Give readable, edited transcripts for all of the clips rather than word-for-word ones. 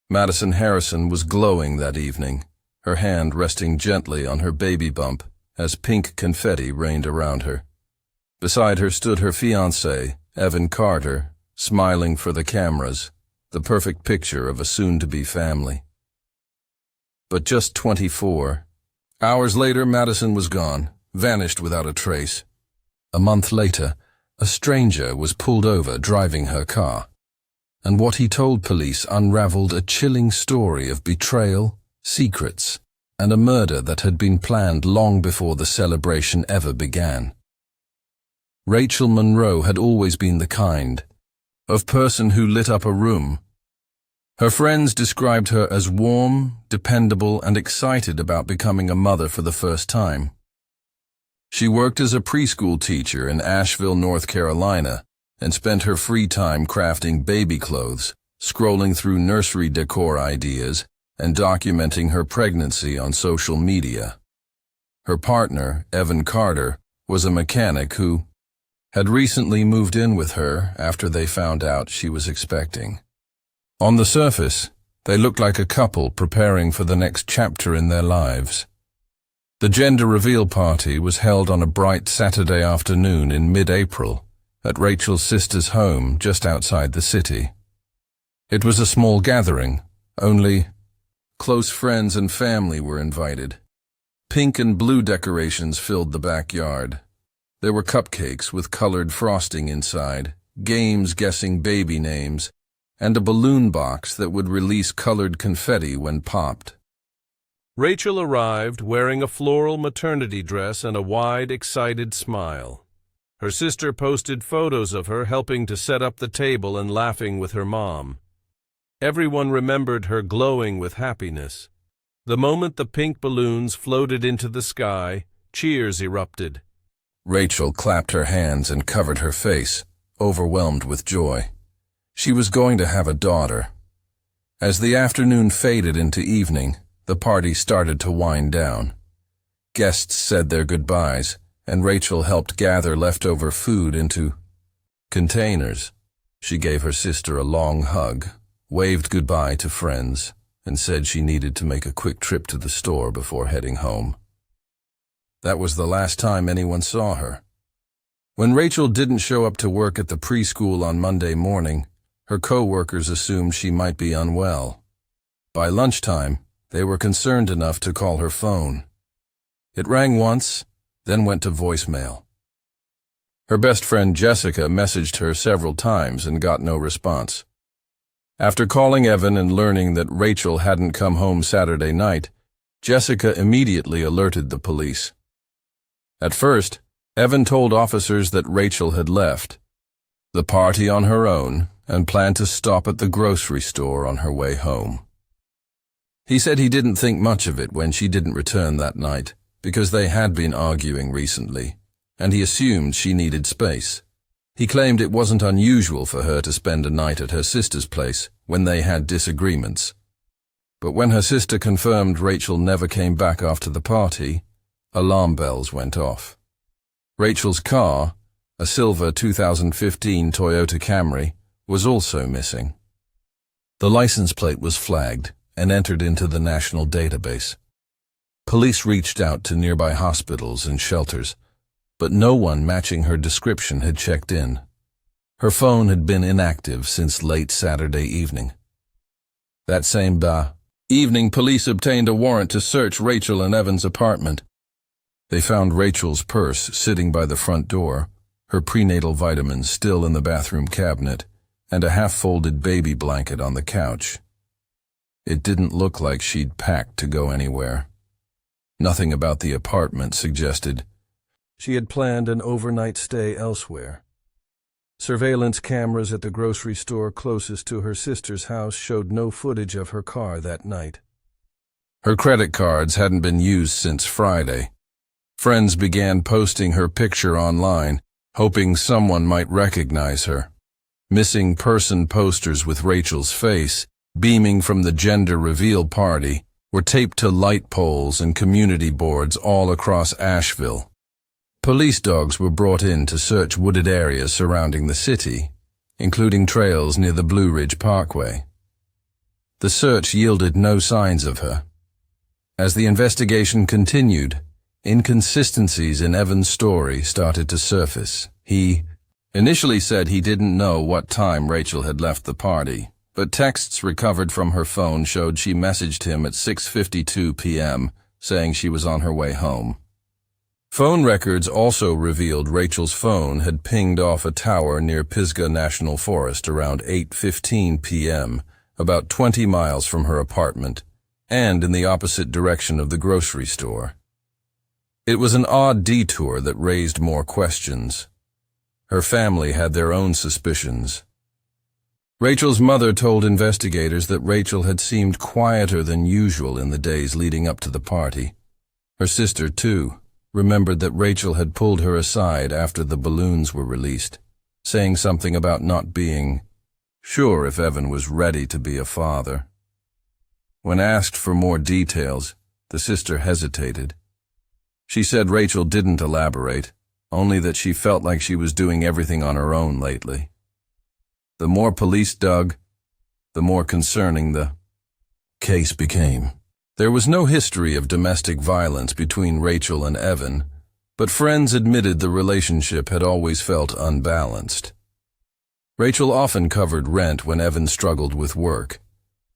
Madison Harrison was glowing that evening, her hand resting gently on her baby bump as pink confetti rained around her. Beside her stood her fiancé, Evan Carter, smiling for the cameras, the perfect picture of a soon-to-be family. But just 24. Hours later, Madison was gone, vanished without a trace. A month later, a stranger was pulled over driving her car, and what he told police unraveled a chilling story of betrayal, secrets, and a murder that had been planned long before the celebration ever began. Rachel Monroe had always been the kind of person who lit up a room. Her friends described her as warm, dependable, and excited about becoming a mother for the first time. She worked as a preschool teacher in Asheville, North Carolina, and spent her free time crafting baby clothes, scrolling through nursery decor ideas, and documenting her pregnancy on social media. Her partner, Evan Carter, was a mechanic who had recently moved in with her after they found out she was expecting. On the surface, they looked like a couple preparing for the next chapter in their lives. The gender reveal party was held on a bright Saturday afternoon in mid-April at Rachel's sister's home just outside the city. It was a small gathering, only close friends and family were invited. Pink and blue decorations filled the backyard. There were cupcakes with colored frosting inside, games guessing baby names, and a balloon box that would release colored confetti when popped. Rachel arrived wearing a floral maternity dress and a wide, excited smile. Her sister posted photos of her helping to set up the table and laughing with her mom. Everyone remembered her glowing with happiness. The moment the pink balloons floated into the sky, cheers erupted. Rachel clapped her hands and covered her face, overwhelmed with joy. She was going to have a daughter. As the afternoon faded into evening, the party started to wind down. Guests said their goodbyes, and Rachel helped gather leftover food into containers. She gave her sister a long hug, waved goodbye to friends, and said she needed to make a quick trip to the store before heading home. That was the last time anyone saw her. When Rachel didn't show up to work at the preschool on Monday morning, her co-workers assumed she might be unwell. By lunchtime, they were concerned enough to call her phone. It rang once, then went to voicemail. Her best friend Jessica messaged her several times and got no response. After calling Evan and learning that Rachel hadn't come home Saturday night, Jessica immediately alerted the police. At first, Evan told officers that Rachel had left the party on her own and planned to stop at the grocery store on her way home. He said he didn't think much of it when she didn't return that night, because they had been arguing recently, and he assumed she needed space. He claimed it wasn't unusual for her to spend a night at her sister's place when they had disagreements. But when her sister confirmed Rachel never came back after the party, alarm bells went off. Rachel's car, a silver 2015 Toyota Camry, was also missing. The license plate was flagged and entered into the national database. Police reached out to nearby hospitals and shelters, but no one matching her description had checked in. Her phone had been inactive since late Saturday evening. That same evening, police obtained a warrant to search Rachel and Evan's apartment. They found Rachel's purse sitting by the front door, her prenatal vitamins still in the bathroom cabinet, and a half-folded baby blanket on the couch. It didn't look like she'd packed to go anywhere. Nothing about the apartment suggested she had planned an overnight stay elsewhere. Surveillance cameras at the grocery store closest to her sister's house showed no footage of her car that night. Her credit cards hadn't been used since Friday. Friends began posting her picture online, hoping someone might recognize her. Missing person posters with Rachel's face, beaming from the gender reveal party, were taped to light poles and community boards all across Asheville. Police dogs were brought in to search wooded areas surrounding the city, including trails near the Blue Ridge Parkway. The search yielded no signs of her. As the investigation continued, inconsistencies in Evan's story started to surface. He initially said he didn't know what time Rachel had left the party, but texts recovered from her phone showed she messaged him at 6:52 p.m., saying she was on her way home. Phone records also revealed Rachel's phone had pinged off a tower near Pisgah National Forest around 8:15 p.m., about 20 miles from her apartment, and in the opposite direction of the grocery store. It was an odd detour that raised more questions. Her family had their own suspicions. Rachel's mother told investigators that Rachel had seemed quieter than usual in the days leading up to the party. Her sister, too, remembered that Rachel had pulled her aside after the balloons were released, saying something about not being sure if Evan was ready to be a father. When asked for more details, the sister hesitated. She said Rachel didn't elaborate, only that she felt like she was doing everything on her own lately. The more police dug, the more concerning the case became. There was no history of domestic violence between Rachel and Evan, but friends admitted the relationship had always felt unbalanced. Rachel often covered rent when Evan struggled with work.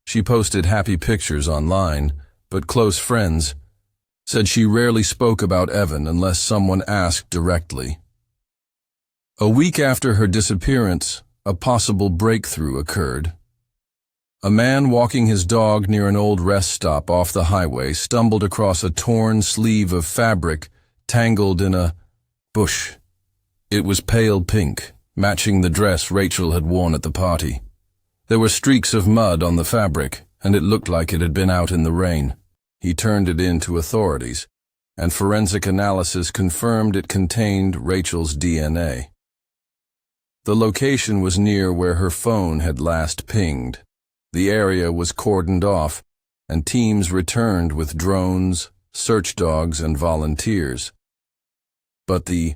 She posted happy pictures online, but close friends said she rarely spoke about Evan unless someone asked directly. A week after her disappearance, a possible breakthrough occurred. A man walking his dog near an old rest stop off the highway stumbled across a torn sleeve of fabric tangled in a bush. It was pale pink, matching the dress Rachel had worn at the party. There were streaks of mud on the fabric, and it looked like it had been out in the rain. He turned it in to authorities, and forensic analysis confirmed it contained Rachel's DNA. The location was near where her phone had last pinged. The area was cordoned off, and teams returned with drones, search dogs, and volunteers. But the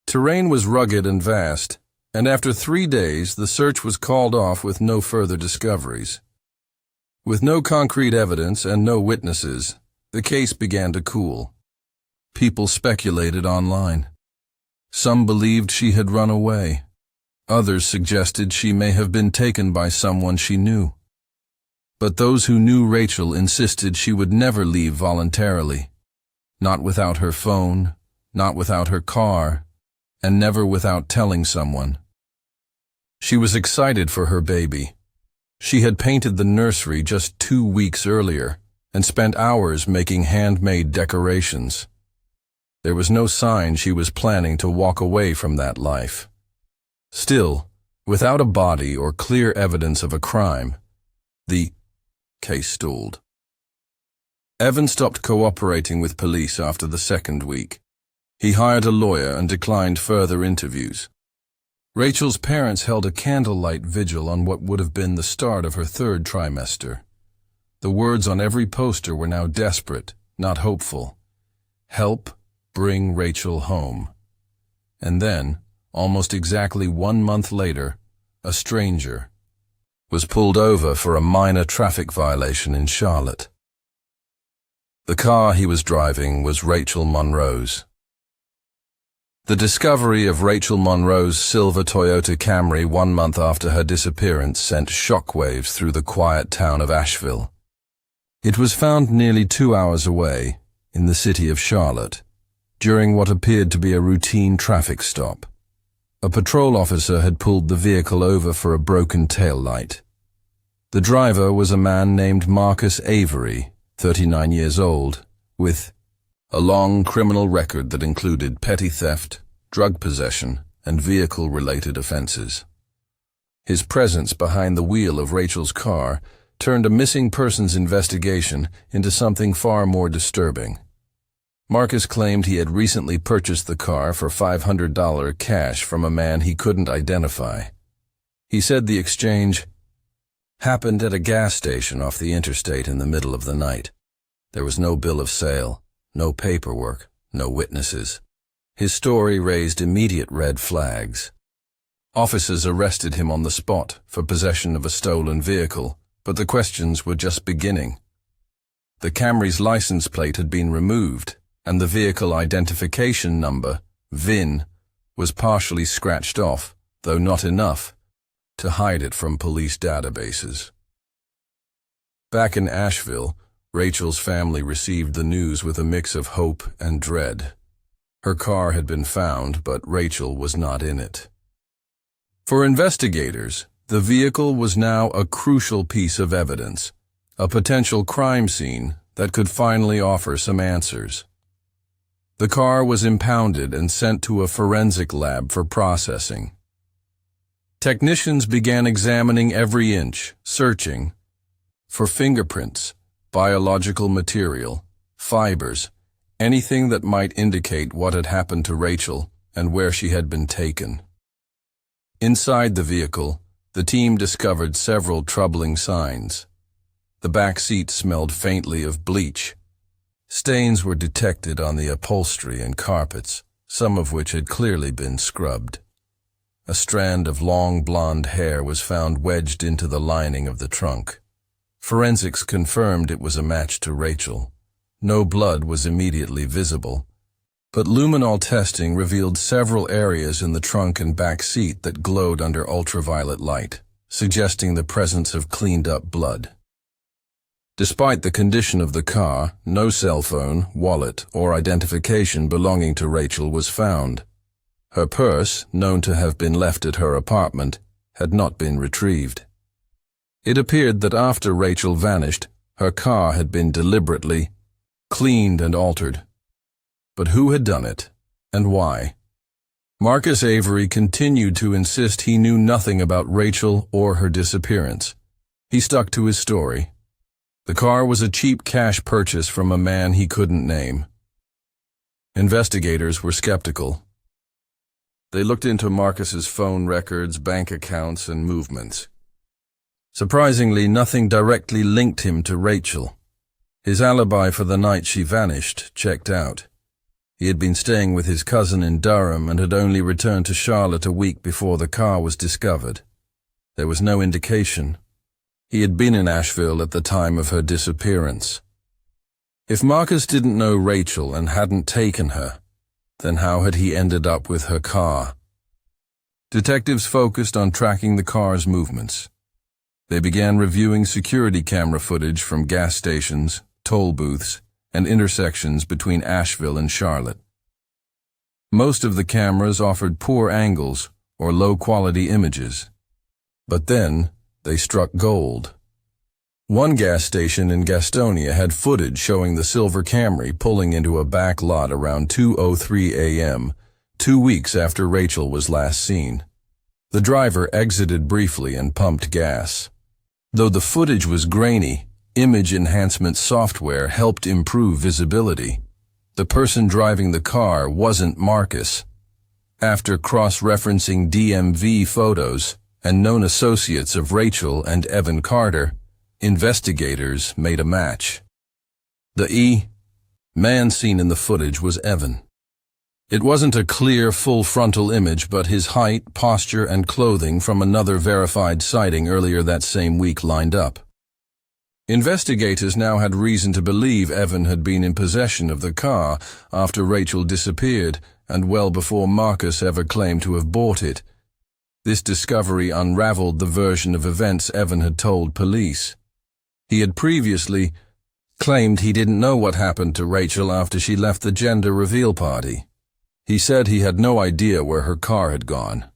terrain was rugged and vast, and after 3 days the search was called off with no further discoveries. With no concrete evidence and no witnesses, the case began to cool. People speculated online. Some believed she had run away. Others suggested she may have been taken by someone she knew. But those who knew Rachel insisted she would never leave voluntarily. Not without her phone, not without her car, and never without telling someone. She was excited for her baby. She had painted the nursery just 2 weeks earlier and spent hours making handmade decorations. There was no sign she was planning to walk away from that life. Still, without a body or clear evidence of a crime, the case stalled. Evan stopped cooperating with police after the 2nd week. He hired a lawyer and declined further interviews. Rachel's parents held a candlelight vigil on what would have been the start of her 3rd trimester. The words on every poster were now desperate, not hopeful. Help, bring Rachel home. And then, almost exactly 1 month later, a stranger was pulled over for a minor traffic violation in Charlotte. The car he was driving was Rachel Monroe's. The discovery of Rachel Monroe's silver Toyota Camry 1 month after her disappearance sent shockwaves through the quiet town of Asheville. It was found nearly 2 hours away, in the city of Charlotte, during what appeared to be a routine traffic stop. A patrol officer had pulled the vehicle over for a broken tail light. The driver was a man named Marcus Avery, 39 years old, with a long criminal record that included petty theft, drug possession, and vehicle-related offenses. His presence behind the wheel of Rachel's car turned a missing persons investigation into something far more disturbing. Marcus claimed he had recently purchased the car for $500 cash from a man he couldn't identify. He said the exchange happened at a gas station off the interstate in the middle of the night. There was no bill of sale, no paperwork, no witnesses. His story raised immediate red flags. Officers arrested him on the spot for possession of a stolen vehicle, But the questions were just beginning. The Camry's license plate had been removed, and the vehicle identification number, VIN, was partially scratched off, though not enough, to hide it from police databases. Back in Asheville, Rachel's family received the news with a mix of hope and dread. Her car had been found, but Rachel was not in it. For investigators, the vehicle was now a crucial piece of evidence, a potential crime scene that could finally offer some answers. The car was impounded and sent to a forensic lab for processing. Technicians began examining every inch, searching for fingerprints, biological material, fibers, anything that might indicate what had happened to Rachel and where she had been taken. Inside the vehicle, the team discovered several troubling signs. The back seat smelled faintly of bleach. Stains were detected on the upholstery and carpets, some of which had clearly been scrubbed. A strand of long blonde hair was found wedged into the lining of the trunk. Forensics confirmed it was a match to Rachel. No blood was immediately visible, but luminol testing revealed several areas in the trunk and back seat that glowed under ultraviolet light, suggesting the presence of cleaned-up blood. Despite the condition of the car, no cell phone, wallet, or identification belonging to Rachel was found. Her purse, known to have been left at her apartment, had not been retrieved. It appeared that after Rachel vanished, her car had been deliberately cleaned and altered. But who had done it, and why? Marcus Avery continued to insist he knew nothing about Rachel or her disappearance. He stuck to his story. The car was a cheap cash purchase from a man he couldn't name. Investigators were skeptical. They looked into Marcus's phone records, bank accounts, and movements. Surprisingly, nothing directly linked him to Rachel. His alibi for the night she vanished checked out. He had been staying with his cousin in Durham and had only returned to Charlotte a week before the car was discovered. There was no indication. He had been in Asheville at the time of her disappearance. If Marcus didn't know Rachel and hadn't taken her, then how had he ended up with her car? Detectives focused on tracking the car's movements. They began reviewing security camera footage from gas stations, toll booths, and intersections between Asheville and Charlotte. Most of the cameras offered poor angles or low-quality images. But then, they struck gold. One gas station in Gastonia had footage showing the silver Camry pulling into a back lot around 2:03 a.m., 2 weeks after Rachel was last seen. The driver exited briefly and pumped gas. Though the footage was grainy, image enhancement software helped improve visibility. The person driving the car wasn't Marcus. After cross-referencing DMV photos and known associates of Rachel and Evan Carter, investigators made a match. The man seen in the footage was Evan. It wasn't a clear, full-frontal image, but his height, posture, and clothing from another verified sighting earlier that same week lined up. Investigators now had reason to believe Evan had been in possession of the car after Rachel disappeared and well before Marcus ever claimed to have bought it. This discovery unraveled the version of events Evan had told police. He had previously claimed he didn't know what happened to Rachel after she left the gender reveal party. He said he had no idea where her car had gone.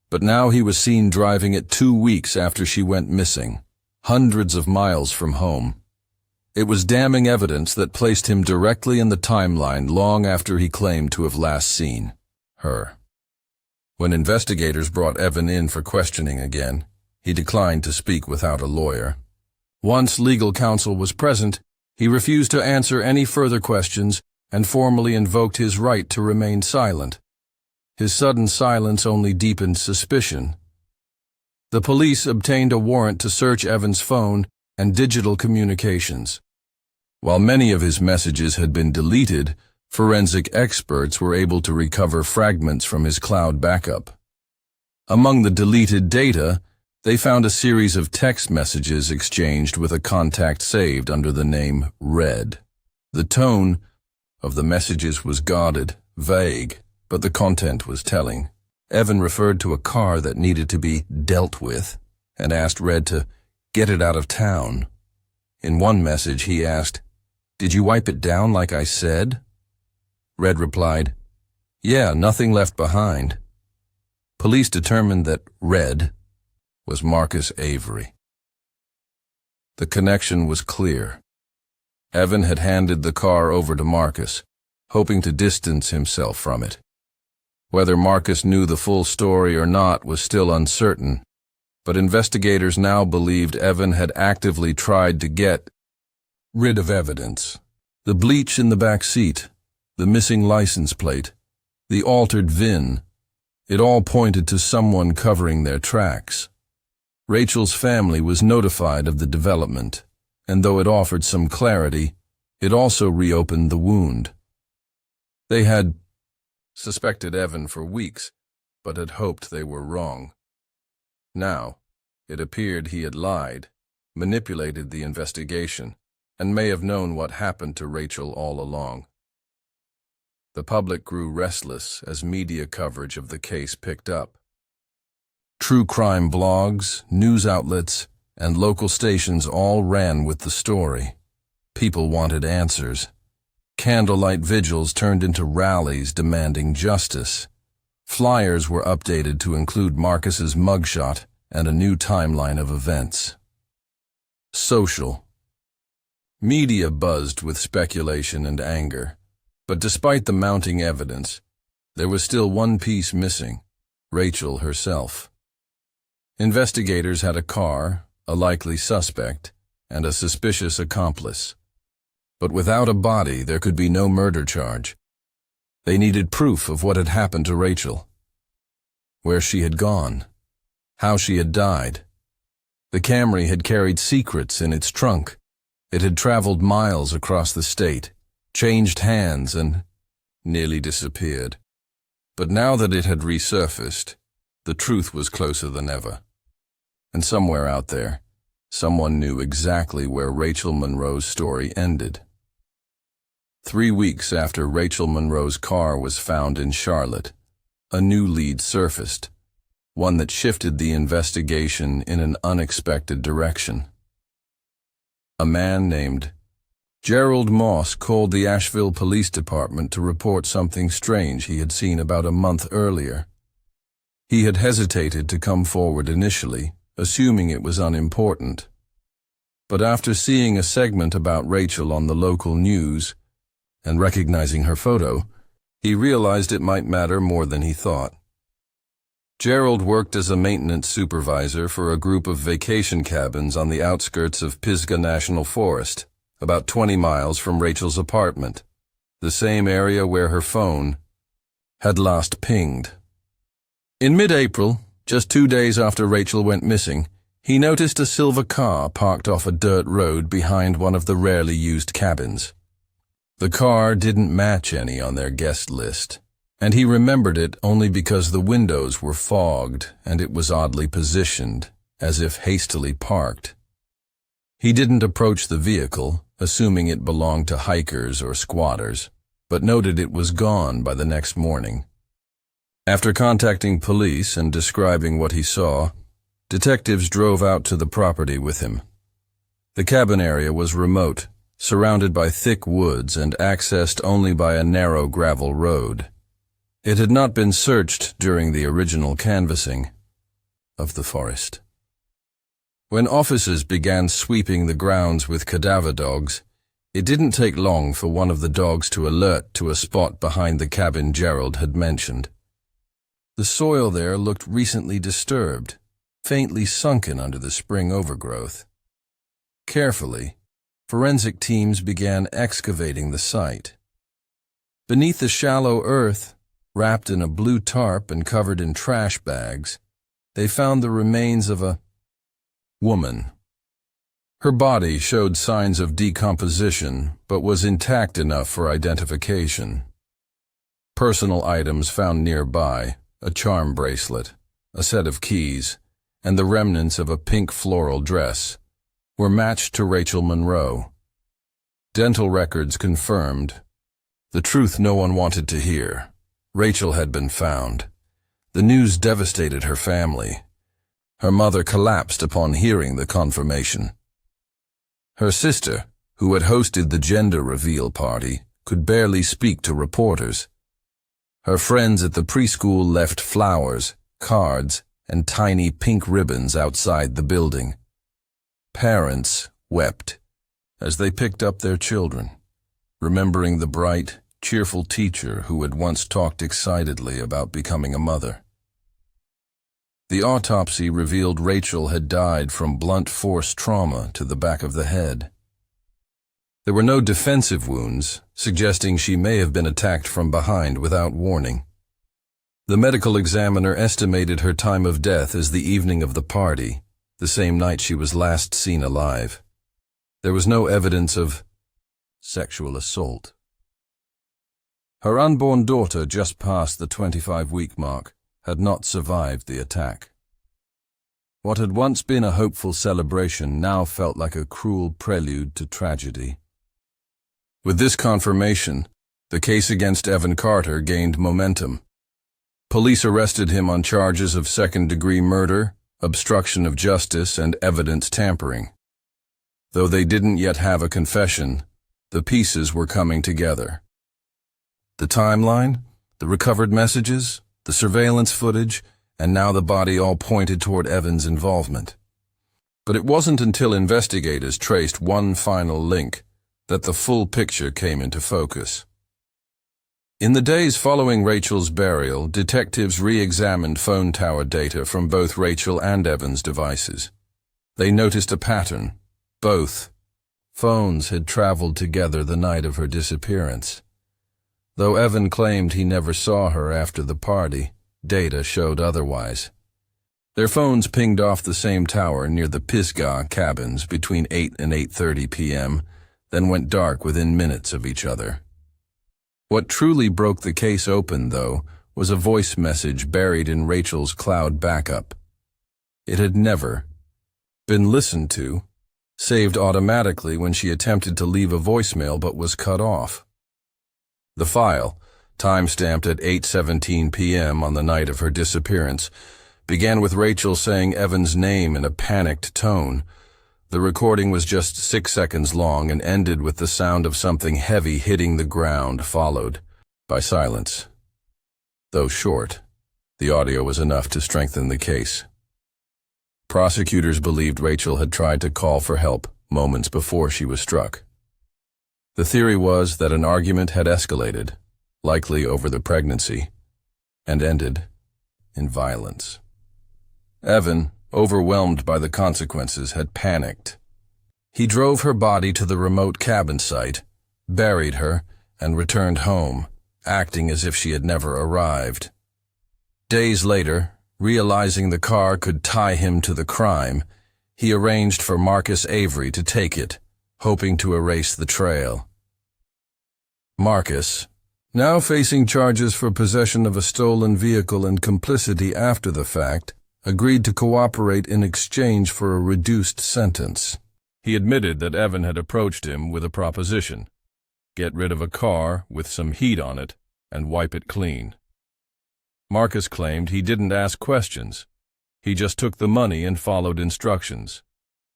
But now he was seen driving it 2 weeks after she went missing, hundreds of miles from home. It was damning evidence that placed him directly in the timeline long after he claimed to have last seen her. When investigators brought Evan in for questioning again, he declined to speak without a lawyer. Once legal counsel was present, he refused to answer any further questions and formally invoked his right to remain silent. His sudden silence only deepened suspicion. The police obtained a warrant to search Evan's phone and digital communications. While many of his messages had been deleted, forensic experts were able to recover fragments from his cloud backup. Among the deleted data, They found a series of text messages exchanged with a contact saved under the name Red. The tone of the messages was guarded, vague, but the content was telling. Evan referred to a car that needed to be dealt with and asked Red to get it out of town. In one message he asked, "Did you wipe it down like I said?" Red replied, "Yeah, nothing left behind." Police determined that Red was Marcus Avery. The connection was clear. Evan had handed the car over to Marcus, hoping to distance himself from it. Whether Marcus knew the full story or not was still uncertain, but investigators now believed Evan had actively tried to get rid of evidence. The bleach in the back seat, the missing license plate, the altered VIN, it all pointed to someone covering their tracks. Rachel's family was notified of the development, and though it offered some clarity, it also reopened the wound. They had suspected Evan for weeks, but had hoped they were wrong. Now, it appeared he had lied, manipulated the investigation, and may have known what happened to Rachel all along. The public grew restless as media coverage of the case picked up. True crime blogs, news outlets, and local stations all ran with the story. People wanted answers. Candlelight vigils turned into rallies demanding justice. Flyers were updated to include Marcus's mugshot and a new timeline of events. Social. Media buzzed with speculation and anger, but despite the mounting evidence, there was still one piece missing: Rachel herself. Investigators had a car, a likely suspect, and a suspicious accomplice. But without a body, there could be no murder charge. They needed proof of what had happened to Rachel, where she had gone, how she had died. The Camry had carried secrets in its trunk. It had traveled miles across the state, changed hands, and nearly disappeared. But now that it had resurfaced, the truth was closer than ever. And somewhere out there, someone knew exactly where Rachel Monroe's story ended. 3 weeks after Rachel Monroe's car was found in Charlotte, a new lead surfaced, one that shifted the investigation in an unexpected direction. A man named Gerald Moss called the Asheville Police Department to report something strange he had seen about a month earlier. He had hesitated to come forward initially, assuming it was unimportant. But after seeing a segment about Rachel on the local news and recognizing her photo, he realized it might matter more than he thought. Gerald worked as a maintenance supervisor for a group of vacation cabins on the outskirts of Pisgah National Forest, about 20 miles from Rachel's apartment, the same area where her phone had last pinged. In mid-April, just 2 days after Rachel went missing, he noticed a silver car parked off a dirt road behind one of the rarely used cabins. The car didn't match any on their guest list, and he remembered it only because the windows were fogged and it was oddly positioned, as if hastily parked. He didn't approach the vehicle, assuming it belonged to hikers or squatters, but noted it was gone by the next morning. After contacting police and describing what he saw, detectives drove out to the property with him. The cabin area was remote, surrounded by thick woods and accessed only by a narrow gravel road. It had not been searched during the original canvassing of the forest. When officers began sweeping the grounds with cadaver dogs, it didn't take long for one of the dogs to alert to a spot behind the cabin Gerald had mentioned. The soil there looked recently disturbed, faintly sunken under the spring overgrowth. Carefully, forensic teams began excavating the site. Beneath the shallow earth, wrapped in a blue tarp and covered in trash bags, they found the remains of a woman. Her body showed signs of decomposition, but was intact enough for identification. Personal items found nearby: a charm bracelet, a set of keys, and the remnants of a pink floral dress, were matched to Rachel Monroe. Dental records confirmed the truth no one wanted to hear. Rachel had been found. The news devastated her family. Her mother collapsed upon hearing the confirmation. Her sister, who had hosted the gender reveal party, could barely speak to reporters. Her friends at the preschool left flowers, cards, and tiny pink ribbons outside the building. Parents wept as they picked up their children, remembering the bright, cheerful teacher who had once talked excitedly about becoming a mother. The autopsy revealed Rachel had died from blunt force trauma to the back of the head. There were no defensive wounds, suggesting she may have been attacked from behind without warning. The medical examiner estimated her time of death as the evening of the party, the same night she was last seen alive. There was no evidence of sexual assault. Her unborn daughter, just past the 25-week mark, had not survived the attack. What had once been a hopeful celebration now felt like a cruel prelude to tragedy. With this confirmation, the case against Evan Carter gained momentum. Police arrested him on charges of second-degree murder, obstruction of justice, and evidence tampering. Though they didn't yet have a confession, the pieces were coming together. The timeline, the recovered messages, the surveillance footage, and now the body all pointed toward Evan's involvement. But it wasn't until investigators traced one final link that the full picture came into focus. In the days following Rachel's burial, detectives re-examined phone tower data from both Rachel and Evan's devices. They noticed a pattern. Both phones had traveled together the night of her disappearance. Though Evan claimed he never saw her after the party, data showed otherwise. Their phones pinged off the same tower near the Pisgah cabins between 8 and 8:30 p.m., then went dark within minutes of each other. What truly broke the case open, though, was a voice message buried in Rachel's cloud backup. It had never been listened to, saved automatically when she attempted to leave a voicemail but was cut off. The file, time-stamped at 8:17 p.m. on the night of her disappearance, began with Rachel saying Evan's name in a panicked tone. The recording was just 6 seconds long and ended with the sound of something heavy hitting the ground, followed by silence. Though short, the audio was enough to strengthen the case. Prosecutors believed Rachel had tried to call for help moments before she was struck. The theory was that an argument had escalated, likely over the pregnancy, and ended in violence. Evan, overwhelmed by the consequences, had panicked. He drove her body to the remote cabin site, buried her, and returned home, acting as if she had never arrived. Days later, realizing the car could tie him to the crime, he arranged for Marcus Avery to take it, hoping to erase the trail. Marcus, now facing charges for possession of a stolen vehicle and complicity after the fact, agreed to cooperate in exchange for a reduced sentence. He admitted that Evan had approached him with a proposition: get rid of a car with some heat on it and wipe it clean. Marcus claimed he didn't ask questions. He just took the money and followed instructions.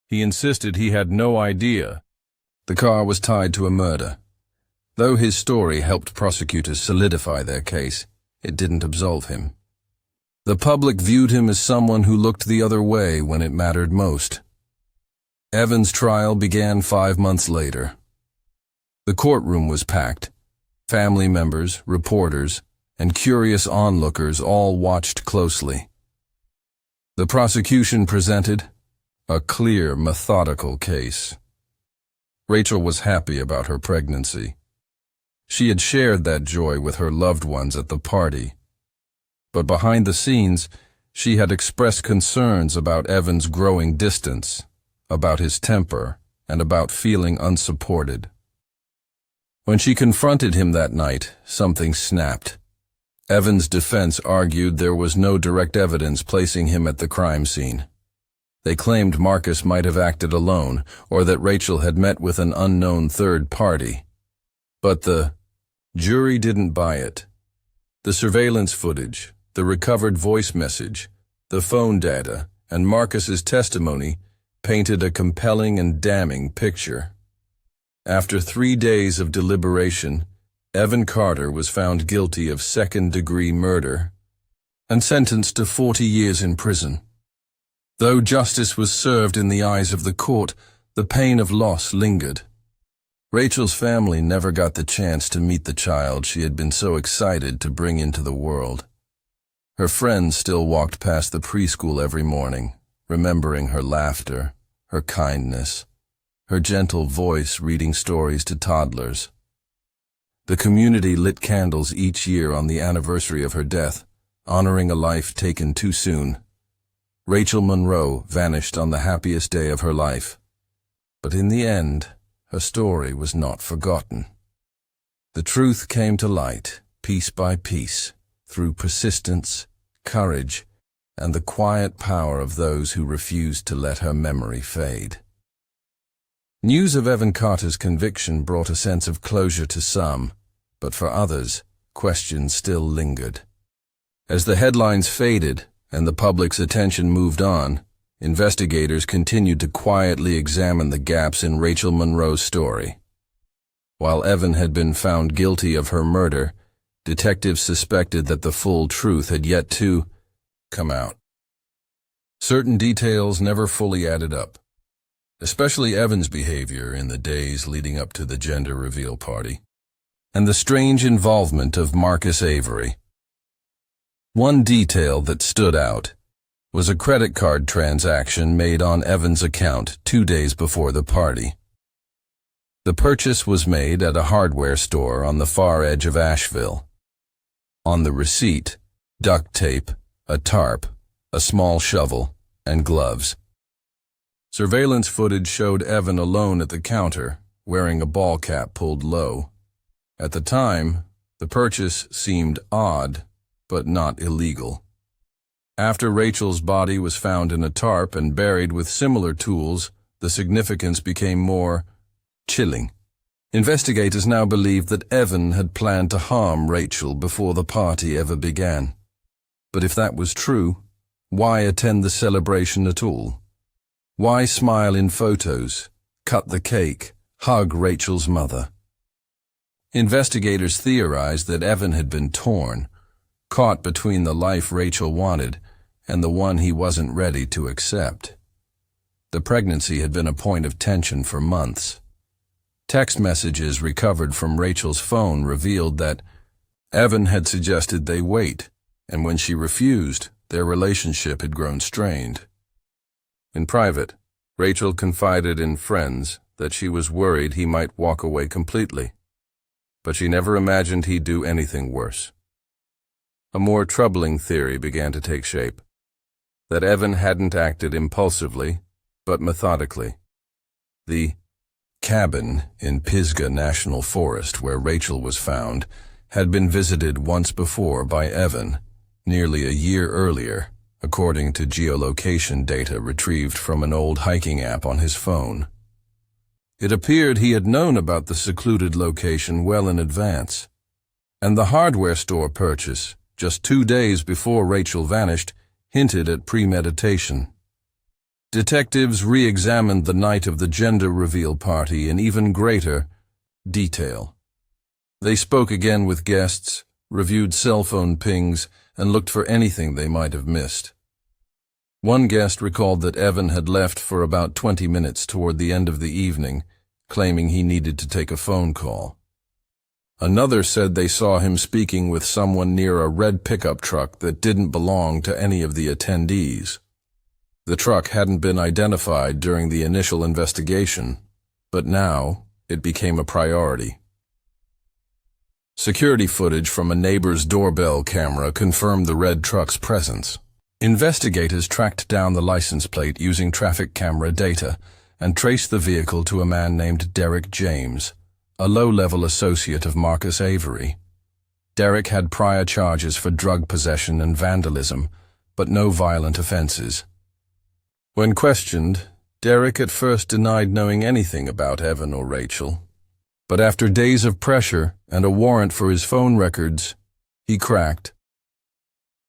He insisted he had no idea the car was tied to a murder. Though his story helped prosecutors solidify their case, it didn't absolve him. The public viewed him as someone who looked the other way when it mattered most. Evan's trial began 5 months later. The courtroom was packed. Family members, reporters, and curious onlookers all watched closely. The prosecution presented a clear, methodical case. Rachel was happy about her pregnancy. She had shared that joy with her loved ones at the party. But behind the scenes, she had expressed concerns about Evan's growing distance, about his temper, and about feeling unsupported. When she confronted him that night, something snapped. Evan's defense argued there was no direct evidence placing him at the crime scene. They claimed Marcus might have acted alone, or that Rachel had met with an unknown third party. But the jury didn't buy it. The surveillance footage, the recovered voice message, the phone data, and Marcus's testimony painted a compelling and damning picture. After 3 days of deliberation, Evan Carter was found guilty of second-degree murder and sentenced to 40 years in prison. Though justice was served in the eyes of the court, the pain of loss lingered. Rachel's family never got the chance to meet the child she had been so excited to bring into the world. Her friends still walked past the preschool every morning, remembering her laughter, her kindness, her gentle voice reading stories to toddlers. The community lit candles each year on the anniversary of her death, honoring a life taken too soon. Rachel Monroe vanished on the happiest day of her life. But in the end, her story was not forgotten. The truth came to light, piece by piece, through persistence, courage, and the quiet power of those who refused to let her memory fade. News of Evan Carter's conviction brought a sense of closure to some, but for others, questions still lingered. As the headlines faded and the public's attention moved on, investigators continued to quietly examine the gaps in Rachel Monroe's story. While Evan had been found guilty of her murder, detectives suspected that the full truth had yet to come out. Certain details never fully added up, especially Evan's behavior in the days leading up to the gender reveal party, and the strange involvement of Marcus Avery. One detail that stood out was a credit card transaction made on Evan's account 2 days before the party. The purchase was made at a hardware store on the far edge of Asheville. On the receipt, duct tape, a tarp, a small shovel, and gloves. Surveillance footage showed Evan alone at the counter, wearing a ball cap pulled low. At the time, the purchase seemed odd, but not illegal. After Rachel's body was found in a tarp and buried with similar tools, the significance became more chilling. Investigators now believed that Evan had planned to harm Rachel before the party ever began. But if that was true, why attend the celebration at all? Why smile in photos, cut the cake, hug Rachel's mother? Investigators theorized that Evan had been torn, caught between the life Rachel wanted and the one he wasn't ready to accept. The pregnancy had been a point of tension for months. Text messages recovered from Rachel's phone revealed that Evan had suggested they wait, and when she refused, their relationship had grown strained. In private, Rachel confided in friends that she was worried he might walk away completely, but she never imagined he'd do anything worse. A more troubling theory began to take shape, that Evan hadn't acted impulsively, but methodically. The cabin in Pisgah National Forest where Rachel was found had been visited once before by Evan, nearly a year earlier, according to geolocation data retrieved from an old hiking app on his phone. It appeared he had known about the secluded location well in advance, and the hardware store purchase, just 2 days before Rachel vanished, hinted at premeditation. Detectives re-examined the night of the gender reveal party in even greater detail. They spoke again with guests, reviewed cell phone pings, and looked for anything they might have missed. One guest recalled that Evan had left for about 20 minutes toward the end of the evening, claiming he needed to take a phone call. Another said they saw him speaking with someone near a red pickup truck that didn't belong to any of the attendees. The truck hadn't been identified during the initial investigation, but now it became a priority. Security footage from a neighbor's doorbell camera confirmed the red truck's presence. Investigators tracked down the license plate using traffic camera data and traced the vehicle to a man named Derek James, a low-level associate of Marcus Avery. Derek had prior charges for drug possession and vandalism, but no violent offenses. When questioned, Derek at first denied knowing anything about Evan or Rachel. But after days of pressure and a warrant for his phone records, he cracked.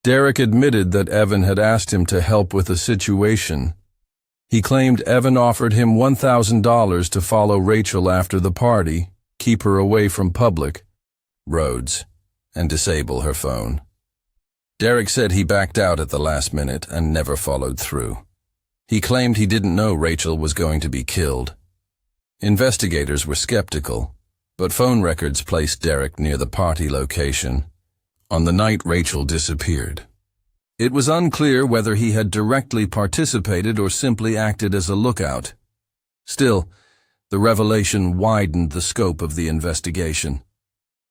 Derek admitted that Evan had asked him to help with a situation. He claimed Evan offered him $1,000 to follow Rachel after the party, keep her away from public roads, and disable her phone. Derek said he backed out at the last minute and never followed through. He claimed he didn't know Rachel was going to be killed. Investigators were skeptical, but phone records placed Derek near the party location on the night Rachel disappeared. It was unclear whether he had directly participated or simply acted as a lookout. Still, the revelation widened the scope of the investigation.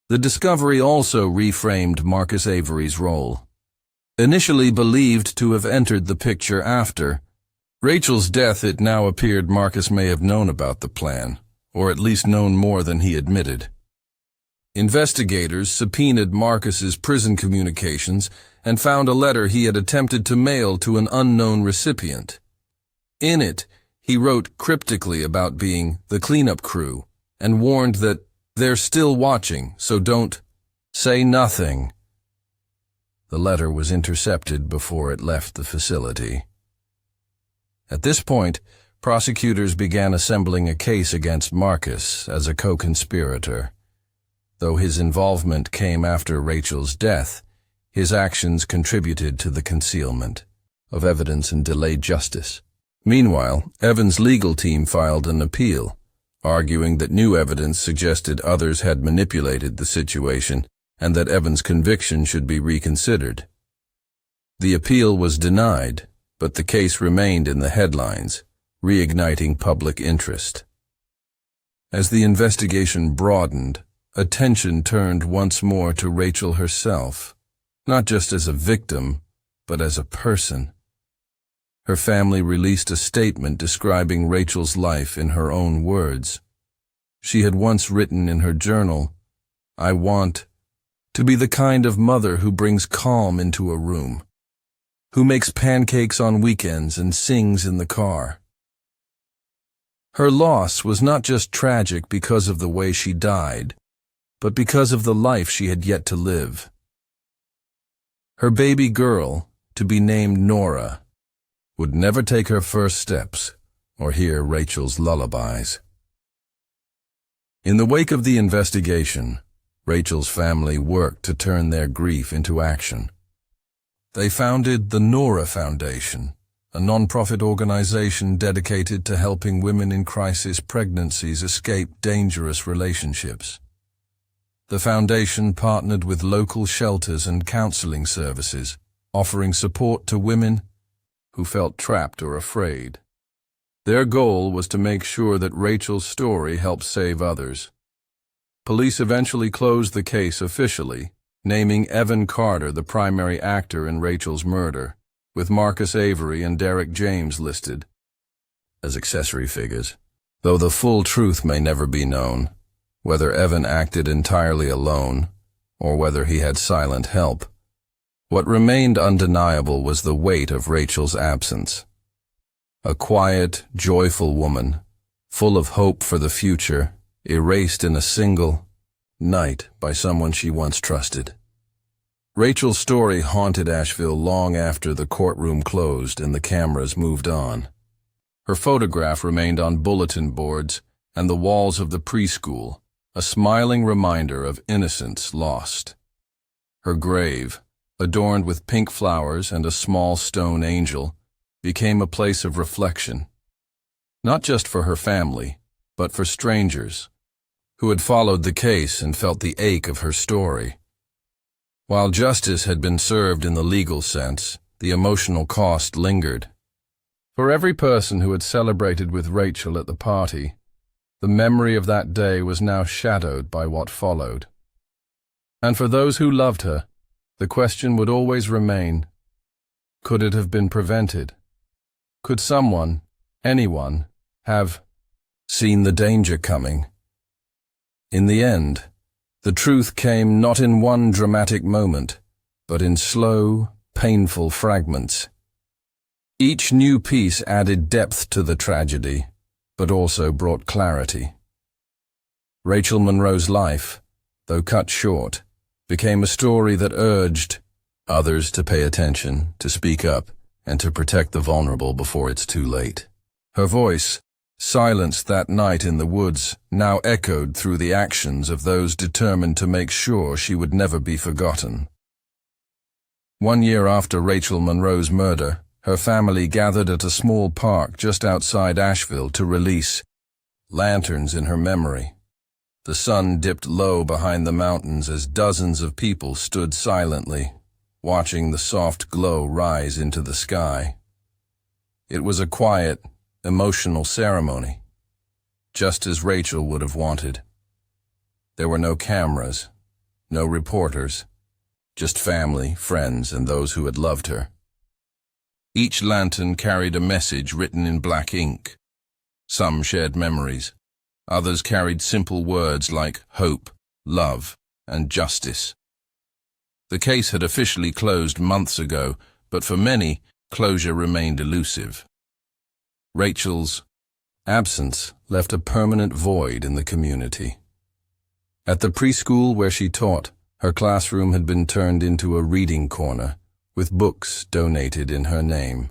The discovery also reframed Marcus Avery's role. Initially believed to have entered the picture after Rachel's death, it now appeared Marcus may have known about the plan, or at least known more than he admitted. Investigators subpoenaed Marcus's prison communications and found a letter he had attempted to mail to an unknown recipient. In it, he wrote cryptically about being the cleanup crew and warned that they're still watching, so don't say nothing. The letter was intercepted before it left the facility. At this point, prosecutors began assembling a case against Marcus as a co-conspirator. Though his involvement came after Rachel's death, his actions contributed to the concealment of evidence and delayed justice. Meanwhile, Evan's legal team filed an appeal, arguing that new evidence suggested others had manipulated the situation and that Evan's conviction should be reconsidered. The appeal was denied, but the case remained in the headlines, reigniting public interest. As the investigation broadened, attention turned once more to Rachel herself, not just as a victim, but as a person. Her family released a statement describing Rachel's life in her own words. She had once written in her journal, "I want to be the kind of mother who brings calm into a room, who makes pancakes on weekends and sings in the car." Her loss was not just tragic because of the way she died, but because of the life she had yet to live. Her baby girl, to be named Nora, would never take her first steps or hear Rachel's lullabies. In the wake of the investigation, Rachel's family worked to turn their grief into action. They founded the Nora Foundation, a non-profit organization dedicated to helping women in crisis pregnancies escape dangerous relationships. The foundation partnered with local shelters and counseling services, offering support to women who felt trapped or afraid. Their goal was to make sure that Rachel's story helped save others. Police eventually closed the case officially, naming Evan Carter the primary actor in Rachel's murder, with Marcus Avery and Derek James listed as accessory figures. Though the full truth may never be known, whether Evan acted entirely alone or whether he had silent help, what remained undeniable was the weight of Rachel's absence. A quiet, joyful woman, full of hope for the future, erased in a single night by someone she once trusted. Rachel's story haunted Asheville long after the courtroom closed and the cameras moved on. Her photograph remained on bulletin boards and the walls of the preschool, a smiling reminder of innocence lost. Her grave, adorned with pink flowers and a small stone angel, became a place of reflection, not just for her family, but for strangers who had followed the case and felt the ache of her story. While justice had been served in the legal sense, the emotional cost lingered. For every person who had celebrated with Rachel at the party, the memory of that day was now shadowed by what followed. And for those who loved her, the question would always remain, could it have been prevented? Could someone, anyone, have seen the danger coming? In the end, the truth came not in one dramatic moment, but in slow, painful fragments. Each new piece added depth to the tragedy, but also brought clarity. Rachel Monroe's life, though cut short, became a story that urged others to pay attention, to speak up, and to protect the vulnerable before it's too late. Her voice, silenced that night in the woods, now echoed through the actions of those determined to make sure she would never be forgotten. 1 year after Rachel Monroe's murder, her family gathered at a small park just outside Asheville to release lanterns in her memory. The sun dipped low behind the mountains as dozens of people stood silently, watching the soft glow rise into the sky. It was a quiet, emotional ceremony, just as Rachel would have wanted. There were no cameras, no reporters, just family, friends, and those who had loved her. Each lantern carried a message written in black ink. Some shared memories. Others carried simple words like hope, love, and justice. The case had officially closed months ago, but for many, closure remained elusive. Rachel's absence left a permanent void in the community. At the preschool where she taught, her classroom had been turned into a reading corner, with books donated in her name.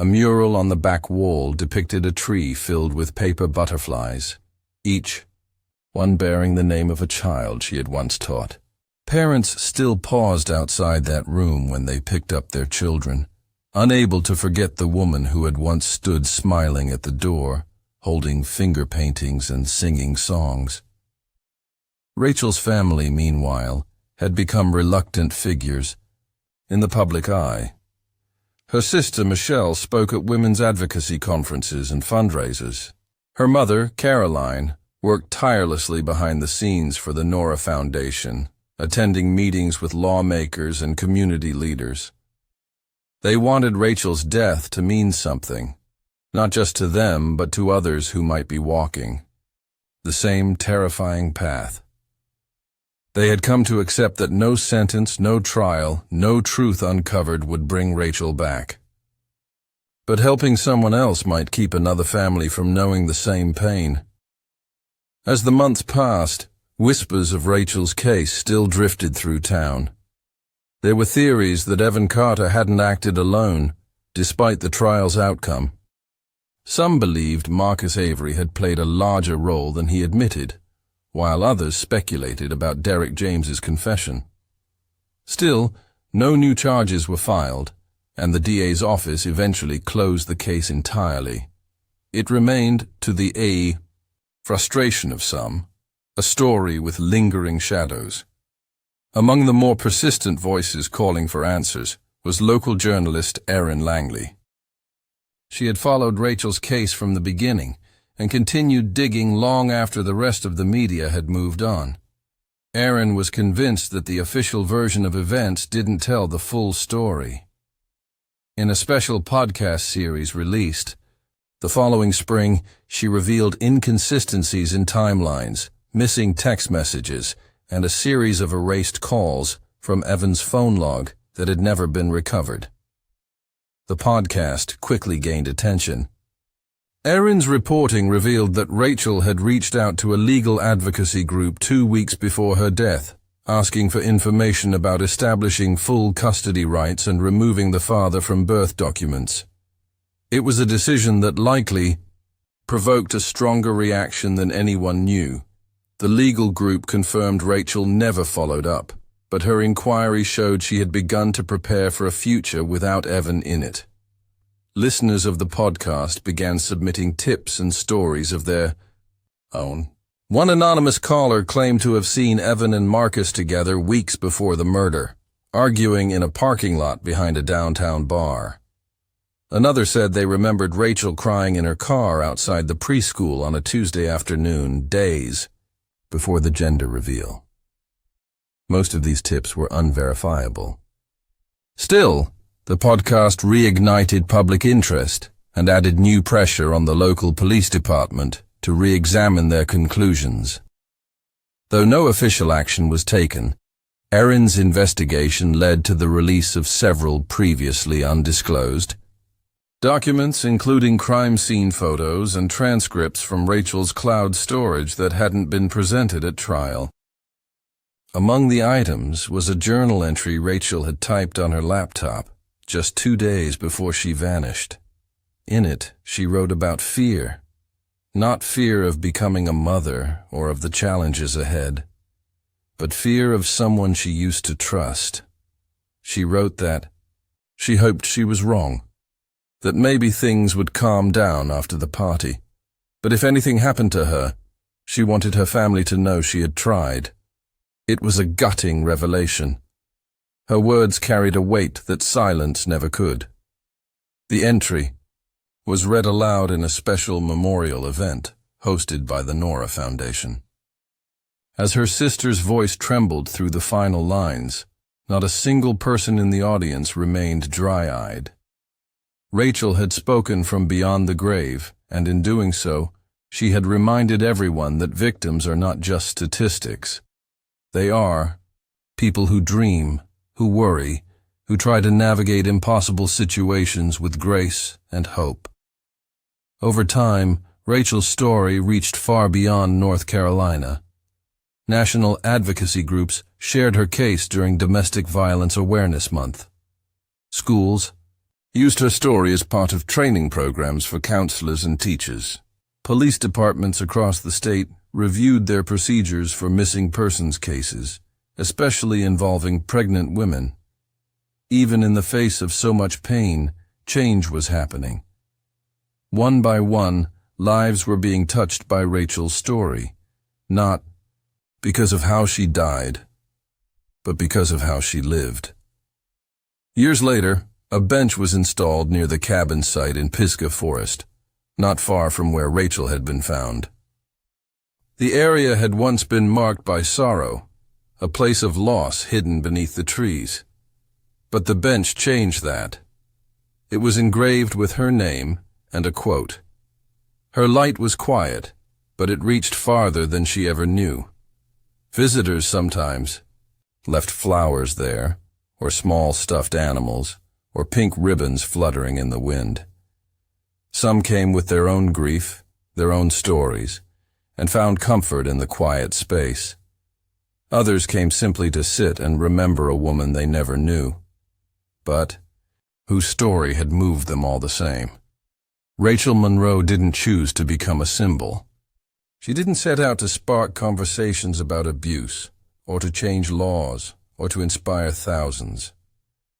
A mural on the back wall depicted a tree filled with paper butterflies, each one bearing the name of a child she had once taught. Parents still paused outside that room when they picked up their children, unable to forget the woman who had once stood smiling at the door, holding finger paintings and singing songs. Rachel's family, meanwhile, had become reluctant figures in the public eye. Her sister Michelle spoke at women's advocacy conferences and fundraisers. Her mother, Caroline, worked tirelessly behind the scenes for the Nora Foundation, attending meetings with lawmakers and community leaders. They wanted Rachel's death to mean something, not just to them but to others who might be walking the same terrifying path. They had come to accept that no sentence, no trial, no truth uncovered would bring Rachel back. But helping someone else might keep another family from knowing the same pain. As the months passed, whispers of Rachel's case still drifted through town. There were theories that Evan Carter hadn't acted alone, despite the trial's outcome. Some believed Marcus Avery had played a larger role than he admitted, while others speculated about Derek James's confession. Still, no new charges were filed, and the DA's office eventually closed the case entirely. It remained, to the frustration of some, a story with lingering shadows. Among the more persistent voices calling for answers was local journalist Erin Langley. She had followed Rachel's case from the beginning, and continued digging long after the rest of the media had moved on. Erin was convinced that the official version of events didn't tell the full story. In a special podcast series released the following spring, she revealed inconsistencies in timelines, missing text messages, and a series of erased calls from Evan's phone log that had never been recovered. The podcast quickly gained attention. Erin's reporting revealed that Rachel had reached out to a legal advocacy group 2 weeks before her death, asking for information about establishing full custody rights and removing the father from birth documents. It was a decision that likely provoked a stronger reaction than anyone knew. The legal group confirmed Rachel never followed up, but her inquiry showed she had begun to prepare for a future without Evan in it. Listeners of the podcast began submitting tips and stories of their own. One anonymous caller claimed to have seen Evan and Marcus together weeks before the murder, arguing in a parking lot behind a downtown bar. Another said they remembered Rachel crying in her car outside the preschool on a Tuesday afternoon, days before the gender reveal. Most of these tips were unverifiable. Still, the podcast reignited public interest and added new pressure on the local police department to re-examine their conclusions. Though no official action was taken, Erin's investigation led to the release of several previously undisclosed Documents including crime scene photos and transcripts from Rachel's cloud storage that hadn't been presented at trial. Among the items was a journal entry Rachel had typed on her laptop just 2 days before she vanished. In it, she wrote about fear. Not fear of becoming a mother or of the challenges ahead, but fear of someone she used to trust. She wrote that she hoped she was wrong, that maybe things would calm down after the party, but if anything happened to her, she wanted her family to know she had tried. It was a gutting revelation. Her words carried a weight that silence never could. The entry was read aloud in a special memorial event hosted by the Nora Foundation. As her sister's voice trembled through the final lines, not a single person in the audience remained dry-eyed. Rachel had spoken from beyond the grave, and in doing so, she had reminded everyone that victims are not just statistics. They are people who dream, who worry, who try to navigate impossible situations with grace and hope. Over time, Rachel's story reached far beyond North Carolina. National advocacy groups shared her case during Domestic Violence Awareness Month. Schools used her story as part of training programs for counselors and teachers. Police departments across the state reviewed their procedures for missing persons cases, especially involving pregnant women. Even in the face of so much pain, change was happening. One by one, lives were being touched by Rachel's story, not because of how she died, but because of how she lived. Years later, a bench was installed near the cabin site in Pisgah Forest, not far from where Rachel had been found. The area had once been marked by sorrow, a place of loss hidden beneath the trees. But the bench changed that. It was engraved with her name and a quote. Her light was quiet, but it reached farther than she ever knew. Visitors sometimes left flowers there, or small stuffed animals, or pink ribbons fluttering in the wind. Some came with their own grief, their own stories, and found comfort in the quiet space. Others came simply to sit and remember a woman they never knew, but whose story had moved them all the same. Rachel Monroe didn't choose to become a symbol. She didn't set out to spark conversations about abuse, or to change laws, or to inspire thousands.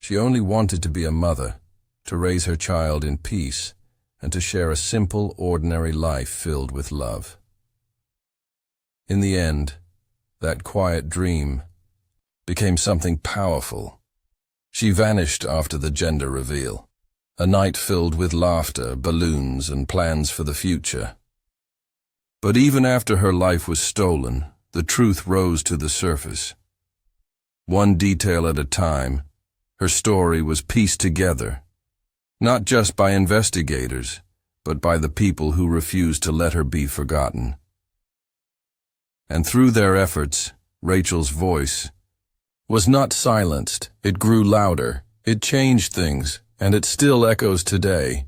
She only wanted to be a mother, to raise her child in peace, and to share a simple, ordinary life filled with love. In the end, that quiet dream became something powerful. She vanished after the gender reveal, a night filled with laughter, balloons, and plans for the future. But even after her life was stolen, the truth rose to the surface. One detail at a time, her story was pieced together, not just by investigators, but by the people who refused to let her be forgotten. And through their efforts, Rachel's voice was not silenced. It grew louder, it changed things, and it still echoes today,